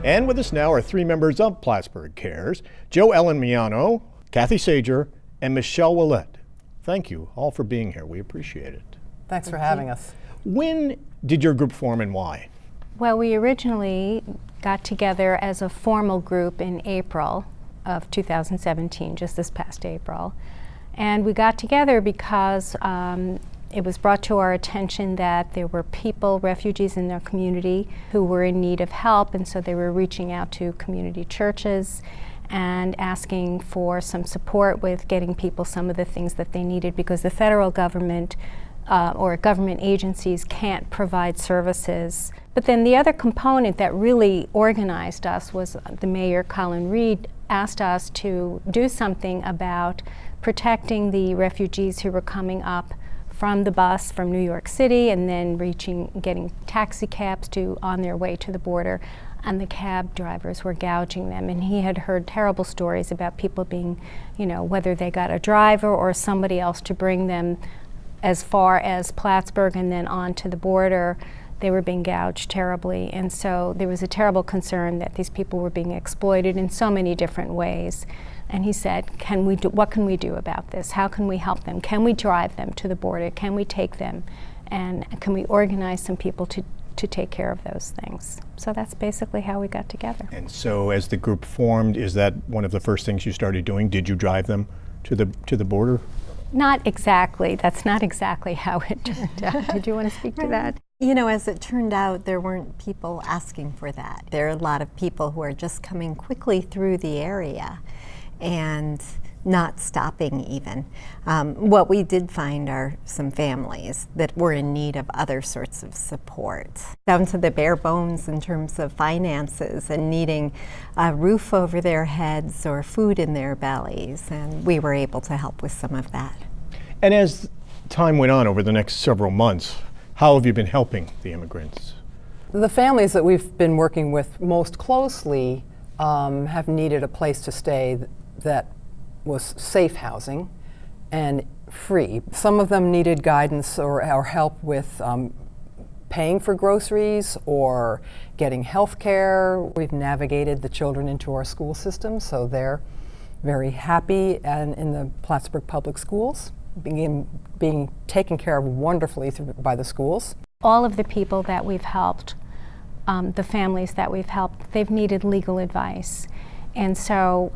And with us now are three members of Plattsburgh Cares, Joe Ellen Miano, Kathy Sager, and Michelle Willett. Thank you all for being here. We appreciate it. Thanks for having us. When did your group form and why? Well, we originally got together as a formal group in April of 2017, just this past April. And we got together because it was brought to our attention that there were people, refugees in their community, who were in need of help, and so they were reaching out to community churches and asking for some support with getting people some of the things that they needed, because the federal government or government agencies can't provide services. But then the other component that really organized us was the mayor, Colin Reed, asked us to do something about protecting the refugees who were coming up from the bus from New York City and then getting taxi cabs on their way to the border, and the cab drivers were gouging them. And he had heard terrible stories about people being, whether they got a driver or somebody else to bring them as far as Plattsburgh and then on to the border, they were being gouged terribly. And so there was a terrible concern that these people were being exploited in so many different ways. And he said, what can we do about this? How can we help them? Can we drive them to the border? Can we take them? And can we organize some people to take care of those things? So that's basically how we got together. And so as the group formed, is that one of the first things you started doing? Did you drive them to the border? Not exactly. That's not exactly how it turned out. Did you want to speak to that? As it turned out, there weren't people asking for that. There are a lot of people who are just coming quickly through the area and not stopping even. What we did find are some families that were in need of other sorts of support, down to the bare bones in terms of finances and needing a roof over their heads or food in their bellies, and we were able to help with some of that. And as time went on over the next several months, how have you been helping the immigrants? The families that we've been working with most closely have needed a place to stay that was safe housing and free. Some of them needed guidance or help with paying for groceries or getting health care. We've navigated the children into our school system, so they're very happy and in the Plattsburgh public schools, being taken care of wonderfully by the schools. All of the people that we've helped, the families that we've helped, they've needed legal advice. And so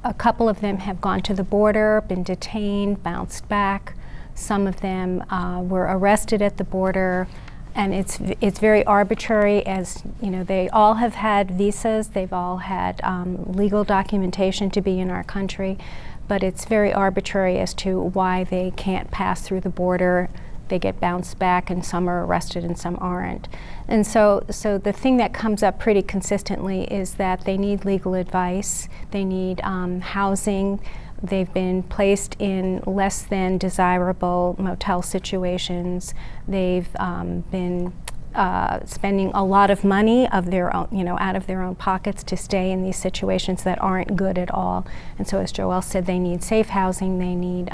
a couple of them have gone to the border, been detained, bounced back. Some of them were arrested at the border, and it's very arbitrary. As they all have had visas, they've all had legal documentation to be in our country, but it's very arbitrary as to why they can't pass through the border. They get bounced back, and some are arrested and some aren't. And so the thing that comes up pretty consistently is that they need legal advice, they need housing, they've been placed in less than desirable motel situations, they've been spending a lot of money of their own, out of their own pockets to stay in these situations that aren't good at all. And so as Joelle said, they need safe housing, they need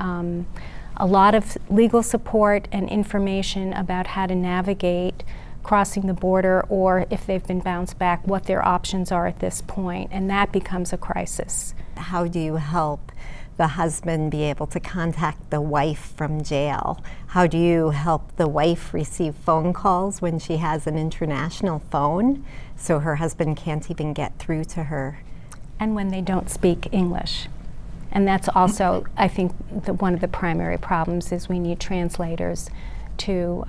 a lot of legal support and information about how to navigate crossing the border, or if they've been bounced back, what their options are at this point, and that becomes a crisis. How do you help the husband be able to contact the wife from jail? How do you help the wife receive phone calls when she has an international phone, so her husband can't even get through to her? And when they don't speak English. And that's also, I think, one of the primary problems is we need translators to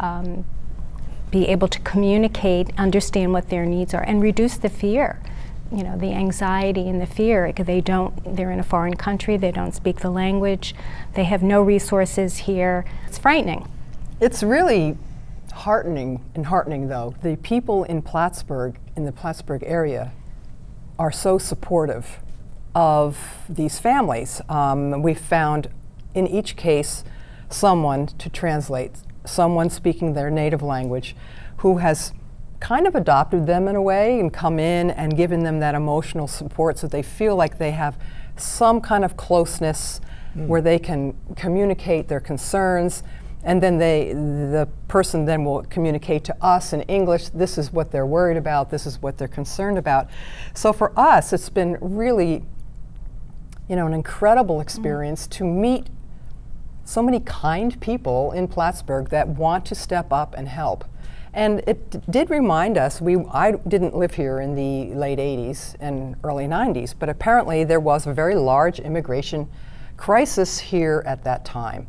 be able to communicate, understand what their needs are, and reduce the fear, the anxiety and the fear. They're in a foreign country, they don't speak the language, they have no resources here. It's frightening. It's really heartening though. The people in Plattsburgh, in the Plattsburgh area, are so supportive of these families. We've found in each case someone to translate, someone speaking their native language who has kind of adopted them in a way and come in and given them that emotional support so they feel like they have some kind of closeness where they can communicate their concerns And then the person then will communicate to us in English, this is what they're worried about, this is what they're concerned about. So for us, it's been really, an incredible experience to meet so many kind people in Plattsburgh that want to step up and help. And it did remind us, I didn't live here in the late 80s and early 90s, but apparently there was a very large immigration crisis here at that time.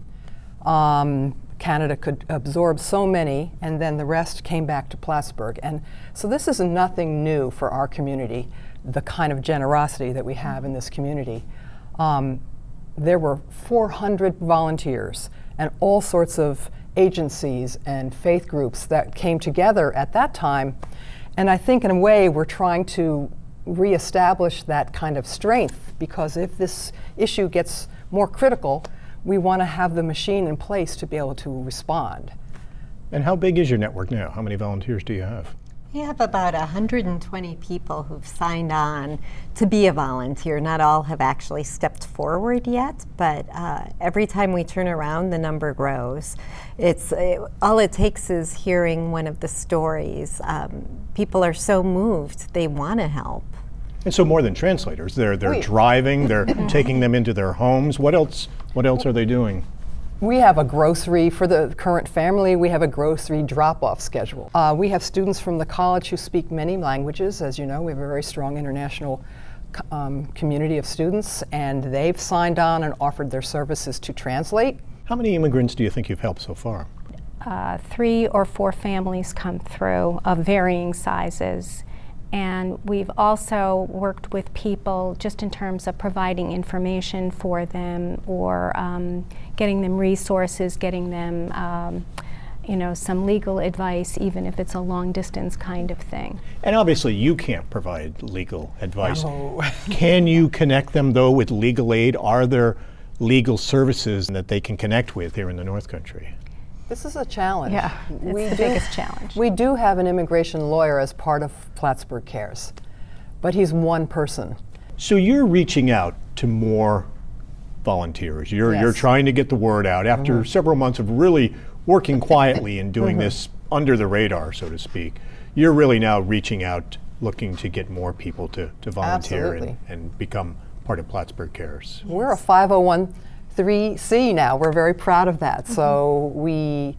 Canada could absorb so many, and then the rest came back to Plattsburgh. And so this is nothing new for our community, the kind of generosity that we have in this community. There were 400 volunteers and all sorts of agencies and faith groups that came together at that time. And I think in a way we're trying to reestablish that kind of strength, because if this issue gets more critical, we want to have the machine in place to be able to respond. And how big is your network now? How many volunteers do you have? We have about 120 people who've signed on to be a volunteer. Not all have actually stepped forward yet, but every time we turn around, the number grows. All it takes is hearing one of the stories. People are so moved, they want to help. And so more than translators, they're driving, they're taking them into their homes. What else are they doing? We have a grocery for the current family. We have a grocery drop-off schedule. We have students from the college who speak many languages. As you know, we have a very strong international community of students, and they've signed on and offered their services to translate. How many immigrants do you think you've helped so far? 3 or 4 families come through of varying sizes. And we've also worked with people just in terms of providing information for them, or getting them resources, getting them some legal advice, even if it's a long distance kind of thing. And obviously you can't provide legal advice. No. Can you connect them though with legal aid? Are there legal services that they can connect with here in the North Country? This is a challenge. Yeah, it's the biggest challenge. We do have an immigration lawyer as part of Plattsburgh Cares, but he's one person. So you're reaching out to more volunteers. You're Yes. trying to get the word out after several months of really working quietly and doing this under the radar, so to speak. You're really now reaching out, looking to get more people to volunteer Absolutely. and become part of Plattsburgh Cares. We're a 501(c)(3) now. We're very proud of that. So we're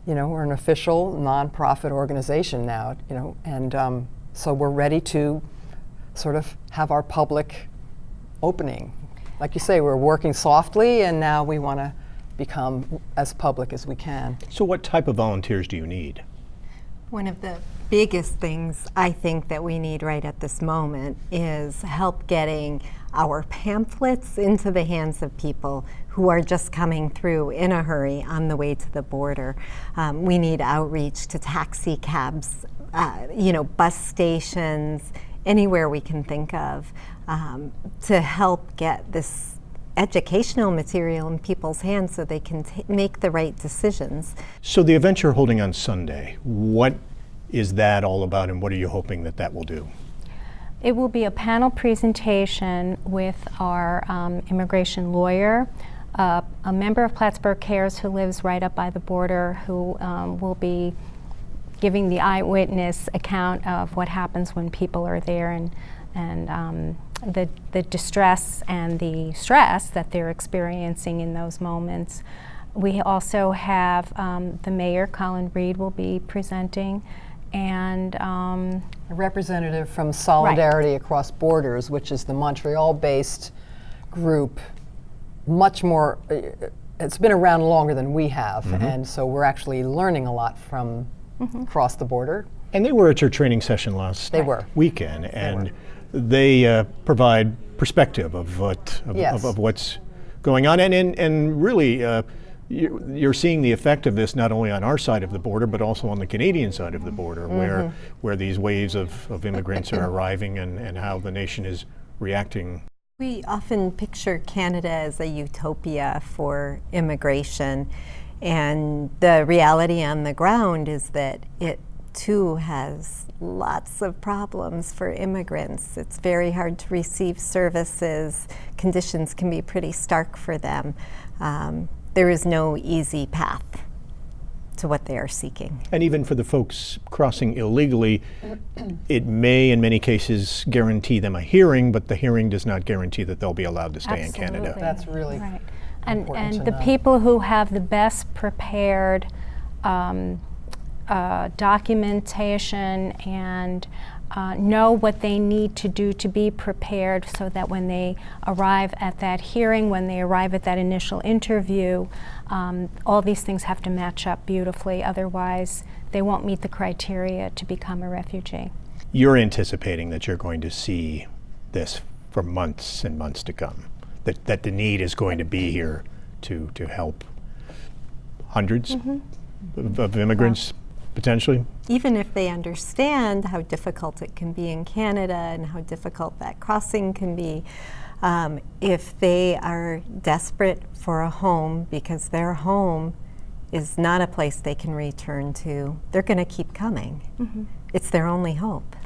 an official nonprofit organization now, and so we're ready to sort of have our public opening. Like you say, we're working softly, and now we want to become as public as we can. So what type of volunteers do you need? One of the biggest things I think that we need right at this moment is help getting our pamphlets into the hands of people who are just coming through in a hurry on the way to the border. We need outreach to taxi cabs, bus stations, anywhere we can think of, to help get this educational material in people's hands so they can make the right decisions. So the event you're holding on Sunday, what is that all about, and what are you hoping that will do? It will be a panel presentation with our immigration lawyer, a member of Plattsburgh Cares who lives right up by the border, who will be giving the eyewitness account of what happens when people are there, and the distress and the stress that they're experiencing in those moments. We also have the mayor, Colin Reed, will be presenting, and A representative from Solidarity Across Borders, which is the Montreal-based group, much more, it's been around longer than we have, and so we're actually learning a lot from across the border. And they were at your training session last They were. weekend, and they provide perspective of Yes. what's going on, and really you're seeing the effect of this not only on our side of the border, but also on the Canadian side of the border, where these waves of immigrants are arriving, and how the nation is reacting. We often picture Canada as a utopia for immigration, and the reality on the ground is that it too has lots of problems for immigrants. It's very hard to receive services. Conditions can be pretty stark for them. There is no easy path to what they are seeking. And even for the folks crossing illegally, it may in many cases guarantee them a hearing, but the hearing does not guarantee that they'll be allowed to stay in Canada. Absolutely. That's really Right. important And to the know. people who have the best prepared documentation and know what they need to do to be prepared so that when they arrive at that hearing, when they arrive at that initial interview, all these things have to match up beautifully. Otherwise, they won't meet the criteria to become a refugee. You're anticipating that you're going to see this for months and months to come, that the need is going to be here to help hundreds of immigrants potentially? Even if they understand how difficult it can be in Canada and how difficult that crossing can be, if they are desperate for a home because their home is not a place they can return to, they're going to keep coming. It's their only hope.